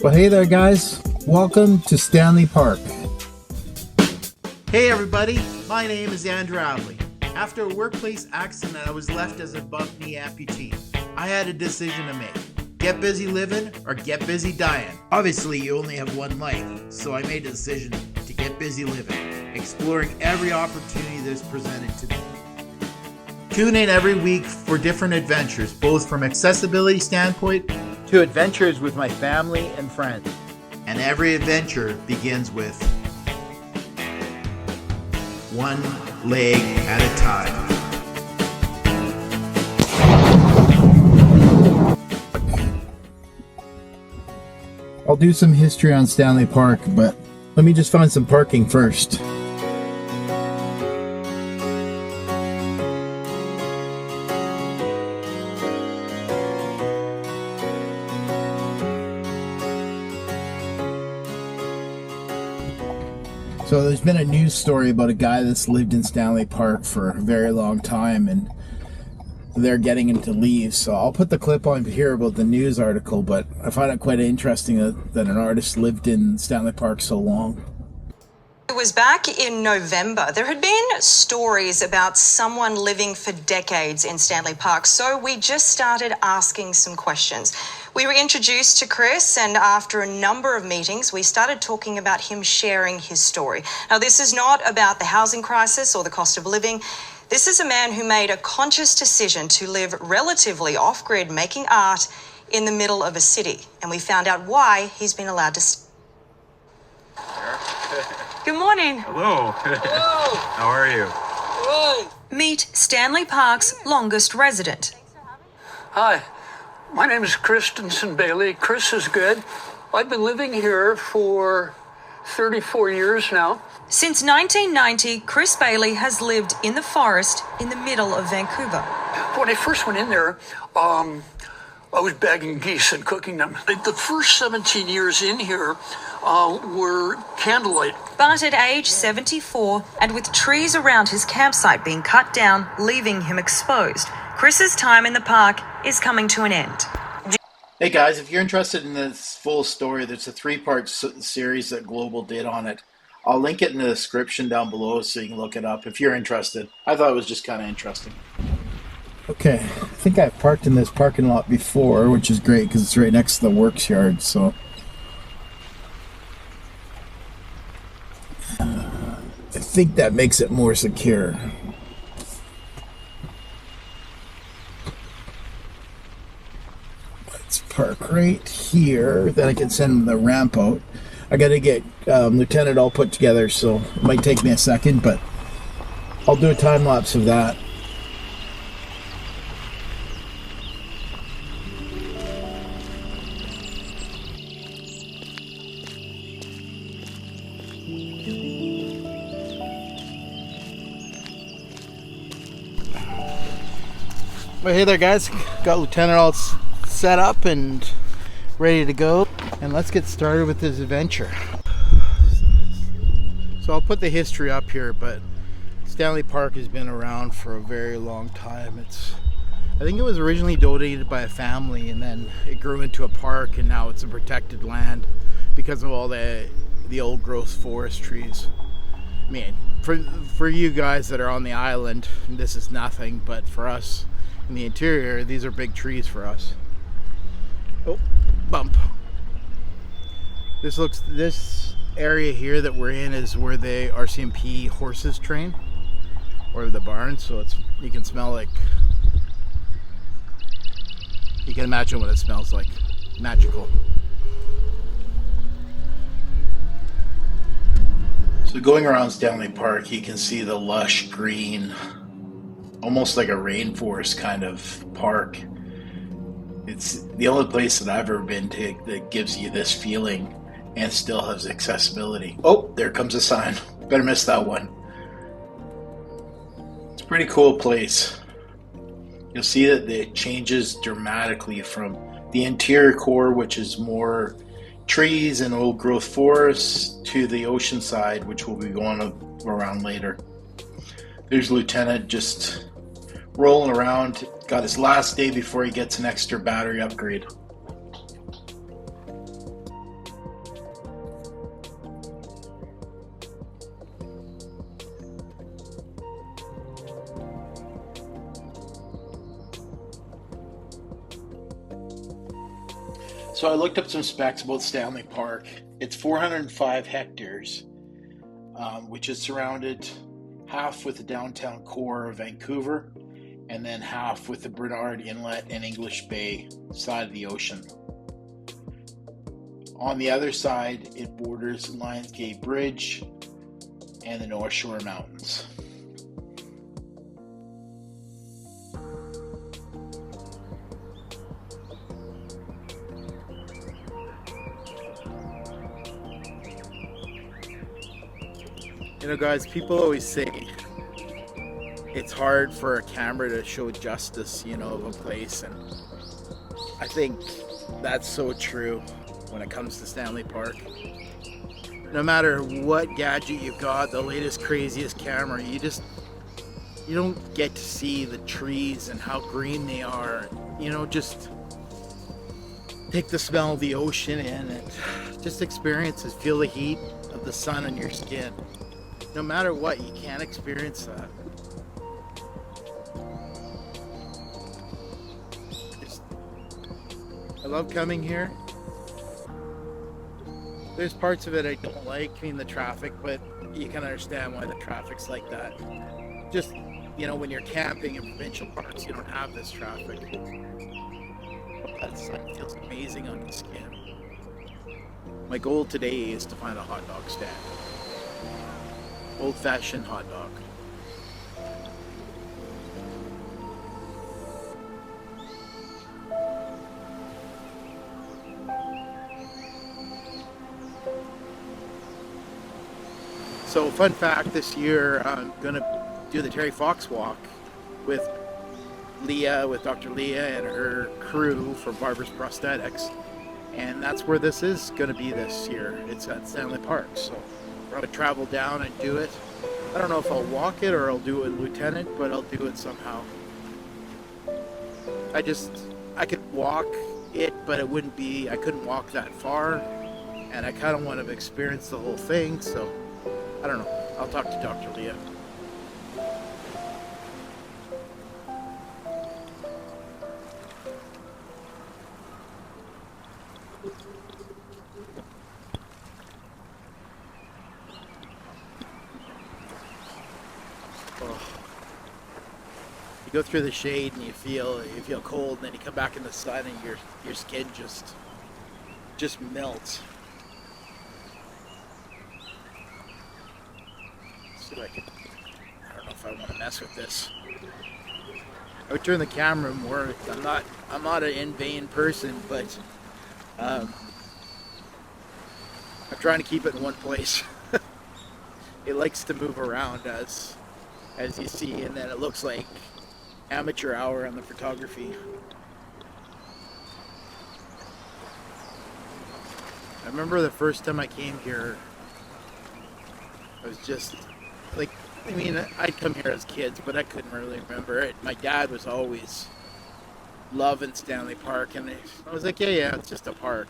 Well, hey there, guys. Welcome to Stanley Park. Hey everybody, my name is Andrew Adley. After a workplace accident, I was left as a above-knee amputee. I had a decision to make. Get busy living or get busy dying. Obviously, you only have one life, so I made the decision to get busy living, exploring every opportunity that's presented to me. Tune in every week for different adventures, both from accessibility standpoint to adventures with my family and friends. And every adventure begins with one leg at a time. I'll do some history on Stanley Park, but let me just find some parking first. So there's been a news story about a guy that's lived in Stanley Park for a very long time, and they're getting him to leave. So I'll put the clip on here about the news article, but I find it quite interesting that an artist lived in Stanley Park so long. It was back in November. There had been stories about someone living for decades in Stanley Park, so we just started asking some questions. We were introduced to Chris, and after a number of meetings, we started talking about him sharing his story. Now, this is not about the housing crisis or the cost of living. This is a man who made a conscious decision to live relatively off-grid, making art in the middle of a city. And we found out why he's been allowed to... Good morning. Hello. Hello. How are you? Good. Meet Stanley Park's longest resident. Hi, my name is Christensen Bailey. Chris is good. I've been living here for 34 years now. Since 1990, Chris Bailey has lived in the forest in the middle of Vancouver. When I first went in there, I was bagging geese and cooking them. The first 17 years in here were candlelight. But at age 74, and with trees around his campsite being cut down, leaving him exposed, Chris's time in the park is coming to an end. Hey guys, if you're interested in this full story, there's a 3-part series that Global did on it. I'll link it in the description down below so you can look it up if you're interested. I thought it was just kind of interesting. Okay, I think I've parked in this parking lot before, which is great because it's right next to the works yard, so... I think that makes it more secure. Let's park right here, then I can send the ramp out. I gotta get Lieutenant all put together, so it might take me a second, but I'll do a time lapse of that. Well, hey there guys, got Lieutenant all set up and ready to go, and let's get started with this adventure. So I'll put the history up here, but Stanley Park has been around for a very long time. I think it was originally donated by a family, and then it grew into a park, and now it's a protected land because of all the old growth forest trees. I mean, for you guys that are on the island, this is nothing, but for us in the interior, these are big trees for us. Oh, bump. This area here that we're in is where the RCMP horses train, or the barn, so you can smell like, you can imagine what it smells like. Magical. So going around Stanley Park, you can see the lush green, almost like a rainforest kind of park. It's the only place that I've ever been to that gives you this feeling and still has accessibility. Oh, there comes a sign. Better miss that one. It's a pretty cool place. You'll see that it changes dramatically from the interior core, which is more trees and old growth forests, to the ocean side, which we'll be going around later. There's Lieutenant just rolling around, got his last day before he gets an extra battery upgrade. So I looked up some specs about Stanley Park. It's 405 hectares, which is surrounded half with the downtown core of Vancouver and then half with the Bernard Inlet and English Bay side of the ocean. On the other side, it borders Lionsgate Bridge and the North Shore Mountains. You know, guys, people always say it's hard for a camera to show justice, you know, of a place, and I think that's so true when it comes to Stanley Park. No matter what gadget you've got, the latest, craziest camera, you don't get to see the trees and how green they are. You know, just take the smell of the ocean in and just experience it. Feel the heat of the sun on your skin. No matter what, you can't experience that. I love coming here. There's parts of it I don't like, I mean the traffic, but you can understand why the traffic's like that. Just, you know, when you're camping in provincial parks, you don't have this traffic. That feels amazing on the skin. My goal today is to find a hot dog stand. Old-fashioned hot dog. So, fun fact, this year I'm gonna do the Terry Fox walk with Dr. Leah and her crew for Barbara's Prosthetics, and that's where this is gonna be this year. It's at Stanley Park, so we're gonna travel down and do it. I don't know if I'll walk it or I'll do it in Lieutenant, but I'll do it somehow. I could walk it, but I couldn't walk that far, and I kind of want to experience the whole thing, so I don't know. I'll talk to Dr. Leah. You go through the shade and you feel cold, and then you come back in the sun and your skin just melts. I don't know if I want to mess with this. I would turn the camera more. I'm not an in-vein person, but I'm trying to keep it in one place. It likes to move around as you see, and then it looks like amateur hour on the photography. I remember the first time I came here, I was just like, I mean, I'd come here as kids, but I couldn't really remember it. My dad was always loving Stanley Park, and I was like, yeah, it's just a park.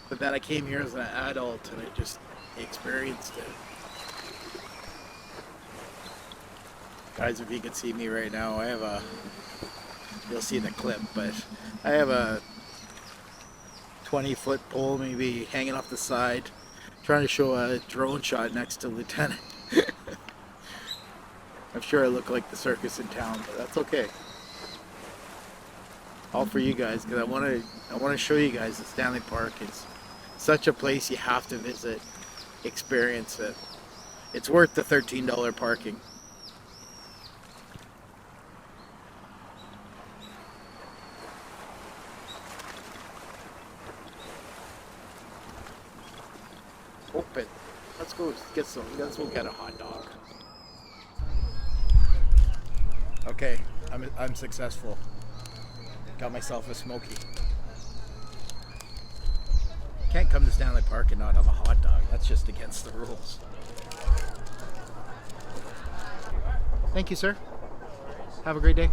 But then I came here as an adult, and I just experienced it. Guys, if you can see me right now, you'll see the clip, but I have a 20-foot pole maybe hanging off the side, trying to show a drone shot next to Lieutenant. I'm sure I look like the circus in town, but that's okay. All for you guys, because I want to show you guys that Stanley Park is such a place you have to visit, experience it. It's worth the $13 parking. Open. Let's go get a hot dog. Okay, I'm successful. Got myself a smoky. Can't come to Stanley Park and not have a hot dog. That's just against the rules. Thank you, sir. Have a great day.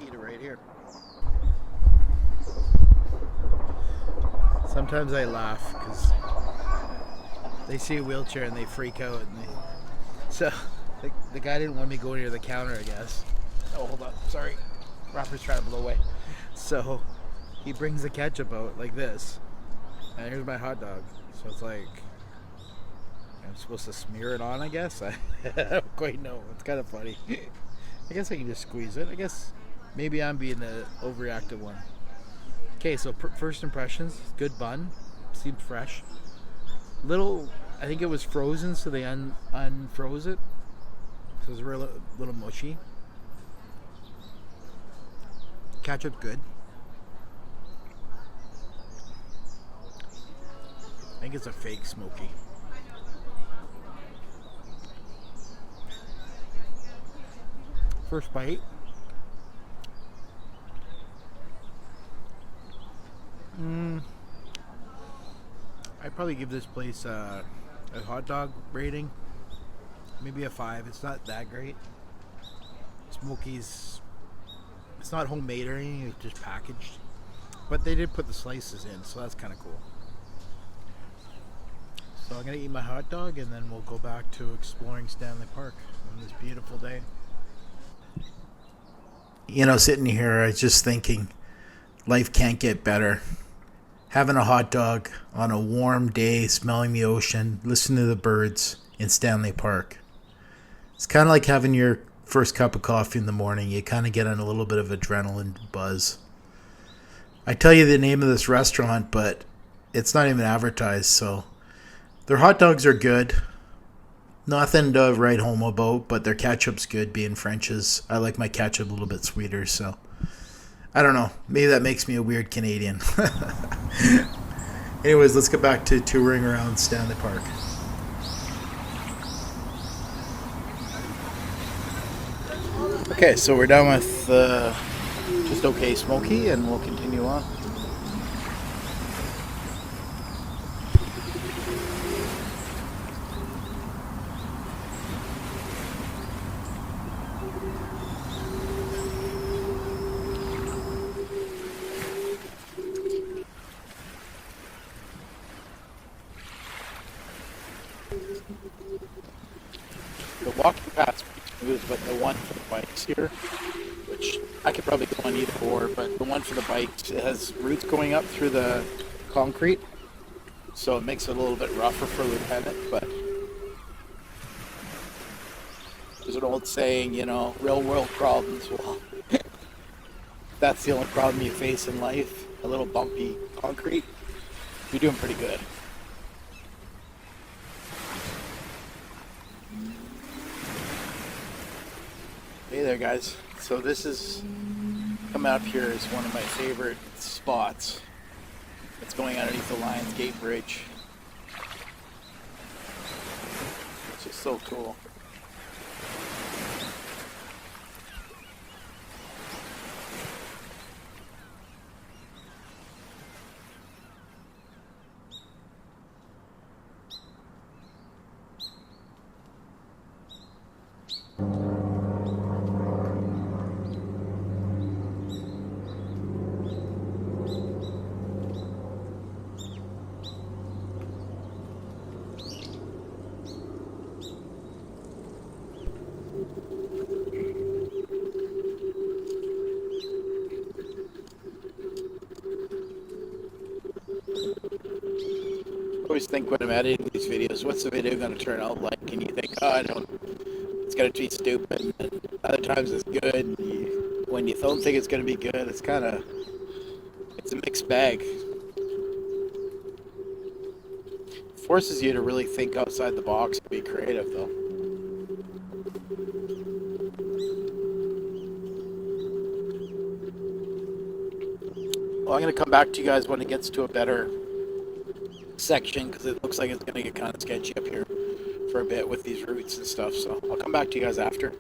Eat it right here. Sometimes I laugh because they see a wheelchair and they freak out. So the guy didn't want me going near the counter, I guess. Oh, hold on. Sorry. Rapper's trying to blow away. So he brings the ketchup out like this. And here's my hot dog. So it's like, I'm supposed to smear it on, I guess? I don't quite know. It's kind of funny. I guess I can just squeeze it. I guess maybe I'm being the overreactive one. Okay, so first impressions. Good bun. Seems fresh. Little, I think it was frozen, so they unfroze it. So it's a little mushy. Ketchup good. I think it's a fake smoky. First bite. I'd probably give this place a hot dog rating. Maybe a 5. It's not that great. Smoky's, it's not homemade or anything, it's just packaged. But they did put the slices in, so that's kind of cool. So I'm going to eat my hot dog and then we'll go back to exploring Stanley Park on this beautiful day. You know, sitting here, I was just thinking, life can't get better. Having a hot dog on a warm day, smelling the ocean, listening to the birds in Stanley Park. It's kind of like having your first cup of coffee in the morning. You kind of get on a little bit of adrenaline buzz. I tell you the name of this restaurant, but it's not even advertised, so their hot dogs are good. Nothing to write home about, but their ketchup's good, being French's. I like my ketchup a little bit sweeter, so I don't know. Maybe that makes me a weird Canadian. Anyways, let's get back to touring around Stanley Park. Okay, so we're done with just okay smoky, and we'll continue on. The walking path's pretty smooth, but the one for the bikes here, which I could probably go on either or, but the one for the bikes, it has roots going up through the concrete, so it makes it a little bit rougher for Lieutenant, but there's an old saying, you know, real world problems. Well, that's the only problem you face in life, a little bumpy concrete, you're doing pretty good. Hey there, guys. So this is, coming up here is one of my favorite spots. It's going underneath the Lions Gate Bridge. It's just so cool. I always think when I'm editing these videos, what's the video going to turn out like? And you think, oh, I don't, it's going to be stupid. And other times it's good. When you don't think it's going to be good, it's kind of, it's a mixed bag. Forces you to really think outside the box and be creative, though. Well, I'm going to come back to you guys when it gets to a better section, because it looks like it's going to get kind of sketchy up here for a bit with these roots and stuff, so I'll come back to you guys after.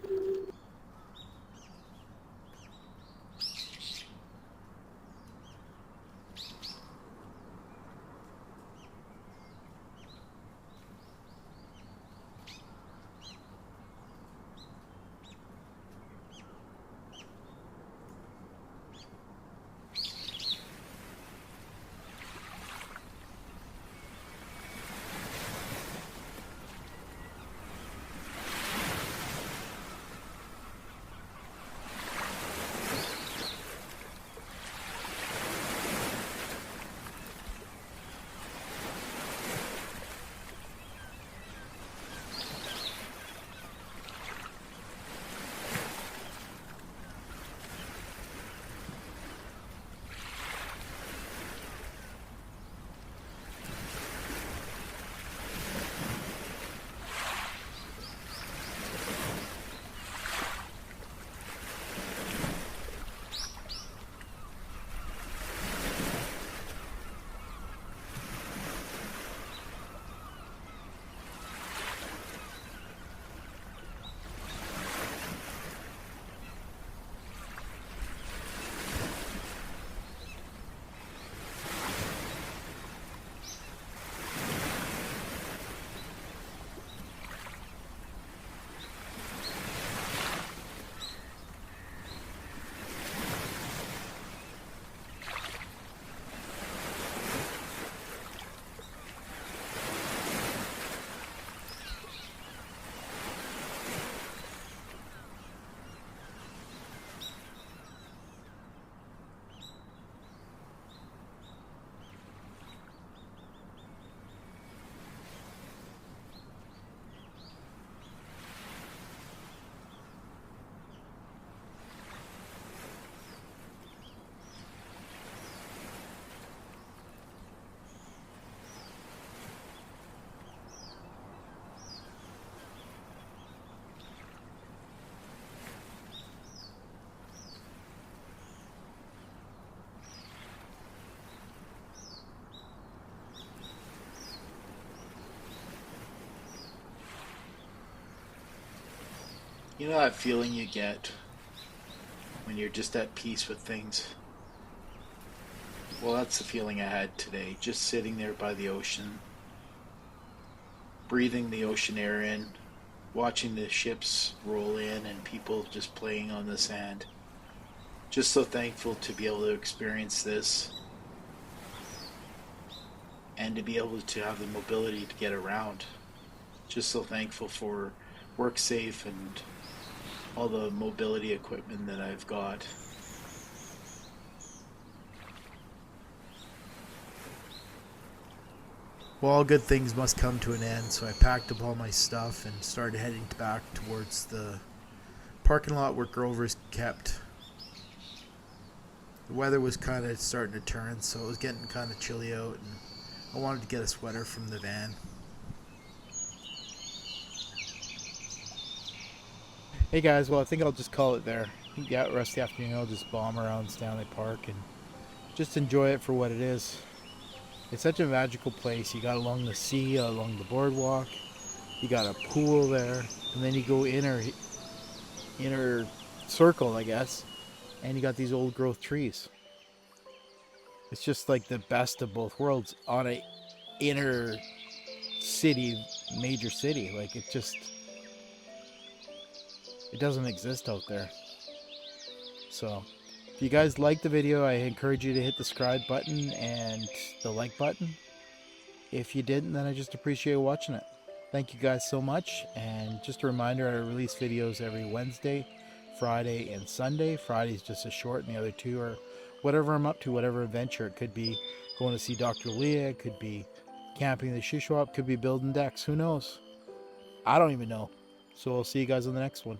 You know that feeling you get when you're just at peace with things? Well, that's the feeling I had today, just sitting there by the ocean, breathing the ocean air in, watching the ships roll in and people just playing on the sand. Just so thankful to be able to experience this and to be able to have the mobility to get around. Just so thankful for WorkSafe and all the mobility equipment that I've got. Well, all good things must come to an end, so I packed up all my stuff and started heading back towards the parking lot where Grover's kept. The weather was kind of starting to turn, so it was getting kind of chilly out, and I wanted to get a sweater from the van. Hey guys, well I think I'll just call it there. Yeah, the rest of the afternoon I'll just bomb around Stanley Park and just enjoy it for what it is. It's such a magical place. You got along the sea, along the boardwalk. You got a pool there, and then you go inner circle, I guess, and you got these old growth trees. It's just like the best of both worlds on a inner city, major city. Like it doesn't exist out there. So if you guys liked the video, I encourage you to hit the subscribe button and the like button. If you didn't, then I just appreciate watching it. Thank you guys so much, and just a reminder, I release videos every Wednesday, Friday, and Sunday. Friday's just a short, and the other two are whatever I'm up to, whatever adventure. It could be going to see Dr. Leah, it could be camping in the shoe shop, could be building decks, who knows? I don't even know. So I'll see you guys on the next one.